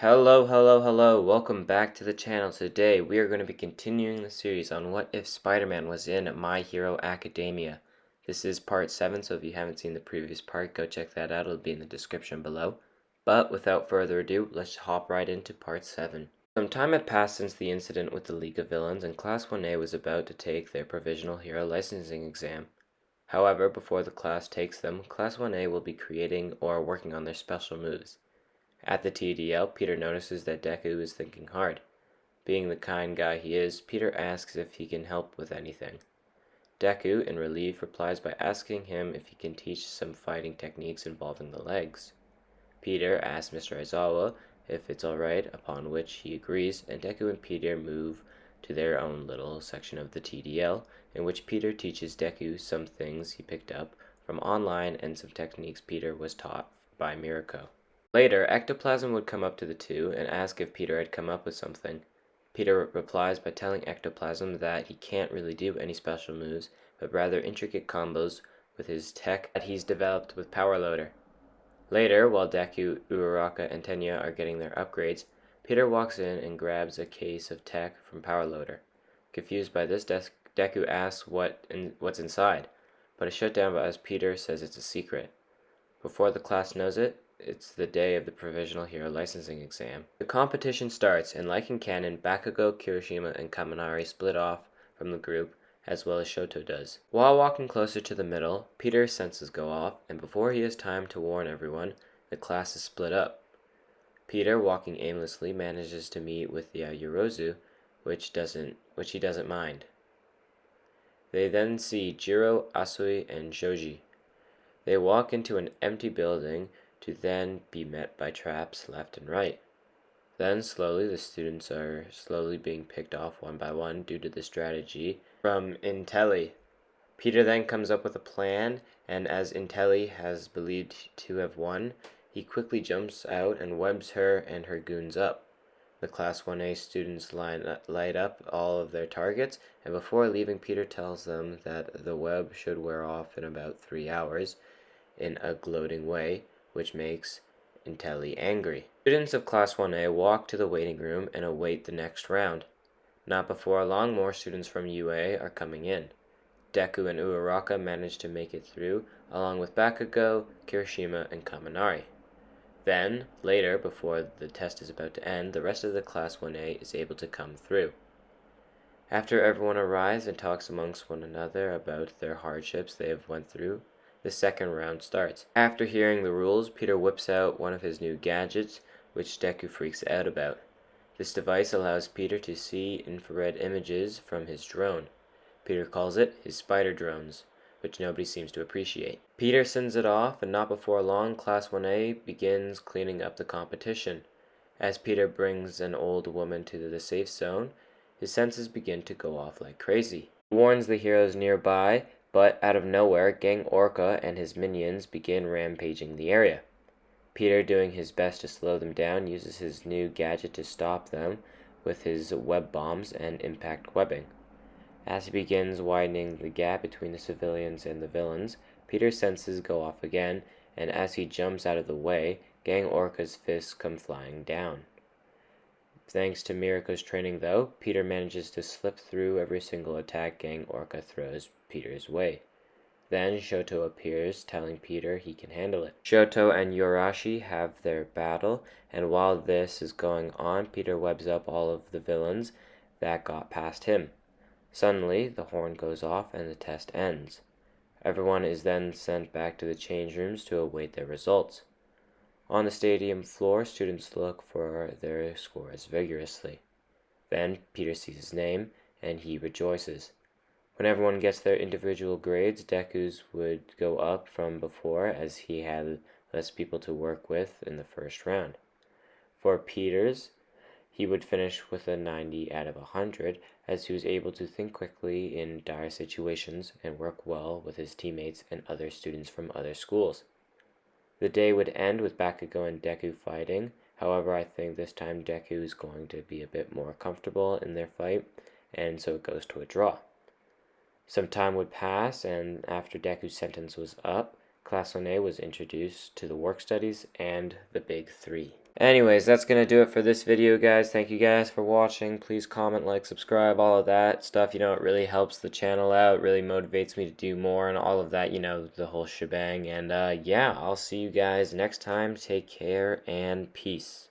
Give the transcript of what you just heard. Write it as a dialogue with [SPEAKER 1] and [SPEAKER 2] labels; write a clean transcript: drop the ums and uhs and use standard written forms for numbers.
[SPEAKER 1] Hello, welcome back to the channel. Today we are going to be continuing the series on what if Spider-Man was in My Hero Academia. This is part 7, so if you haven't seen the previous part, go check that out. It'll be in the description below. But without further ado, let's hop right into part 7. Some time had passed since the incident with the League of Villains, and Class 1A was about to take their Provisional Hero Licensing exam. However, before the class takes them, Class 1A will be creating or working on their special moves. At the TDL, Peter notices that Deku is thinking hard. Being the kind guy he is, Peter asks if he can help with anything. Deku, in relief, replies by asking him if he can teach some fighting techniques involving the legs. Peter asks Mr. Aizawa if it's alright, upon which he agrees, and Deku and Peter move to their own little section of the TDL, in which Peter teaches Deku some things he picked up from online and some techniques Peter was taught by Mirko. Later, Ectoplasm would come up to the two and ask if Peter had come up with something. Peter replies by telling Ectoplasm that he can't really do any special moves, but rather intricate combos with his tech that he's developed with Power Loader. Later, while Deku, Uraraka, and Tenya are getting their upgrades, Peter walks in and grabs a case of tech from Power Loader. Confused by this, Deku asks what's inside, but is shut down as Peter says it's a secret. Before the class knows it, it's the day of the Provisional Hero Licensing exam. The competition starts, and like in canon, Bakugo, Kirishima, and Kaminari split off from the group, as well as Shoto does. While walking closer to the middle, Peter's senses go off, and before he has time to warn everyone, the class is split up. Peter, walking aimlessly, manages to meet with the Yorozu, which he doesn't mind. They then see Jiro, Asui, and Shoji. They walk into an empty building to then be met by traps left and right. Then slowly the students are slowly being picked off one by one due to the strategy from Intelli. Peter then comes up with a plan, and as Intelli has believed to have won, he quickly jumps out and webs her and her goons up. The Class 1A students light up all of their targets, and before leaving, Peter tells them that the web should wear off in about 3 hours in a gloating way, which makes Intelli angry. Students of Class 1A walk to the waiting room and await the next round. Not before long, more students from UA are coming in. Deku and Uraraka manage to make it through, along with Bakugo, Kirishima, and Kaminari. Then, later, before the test is about to end, the rest of the Class 1A is able to come through. After everyone arrives and talks amongst one another about their hardships they have went through, the second round starts. After hearing the rules, Peter whips out one of his new gadgets, which Deku freaks out about. This device allows Peter to see infrared images from his drone. Peter calls it his spider drones, which nobody seems to appreciate. Peter sends it off, and not before long, Class 1A begins cleaning up the competition. As Peter brings an old woman to the safe zone, his senses begin to go off like crazy. He warns the heroes nearby, but out of nowhere, Gang Orca and his minions begin rampaging the area. Peter, doing his best to slow them down, uses his new gadget to stop them with his web bombs and impact webbing. As he begins widening the gap between the civilians and the villains, Peter's senses go off again, and as he jumps out of the way, Gang Orca's fists come flying down. Thanks to Mirko's training, though, Peter manages to slip through every single attack Gang Orca throws Peter's way. Then Shoto appears, telling Peter he can handle it. Shoto and Yorashi have their battle, and while this is going on, Peter webs up all of the villains that got past him. Suddenly, the horn goes off and the test ends. Everyone is then sent back to the change rooms to await their results. On the stadium floor, students look for their scores vigorously. Then Peter sees his name, and he rejoices. When everyone gets their individual grades, Deku's would go up from before, as he had less people to work with in the first round. For Peter's, he would finish with a 90 out of 100, as he was able to think quickly in dire situations and work well with his teammates and other students from other schools. The day would end with Bakugo and Deku fighting. However, I think this time Deku is going to be a bit more comfortable in their fight, and so it goes to a draw. Some time would pass, and after Deku's sentence was up, Class 1A was introduced to the work studies and the Big Three. Anyways, that's going to do it for this video, guys. Thank you guys for watching. Please comment, like, subscribe, all of that stuff. It really helps the channel out, really motivates me to do more and all of that, the whole shebang. And yeah, I'll see you guys next time. Take care and peace.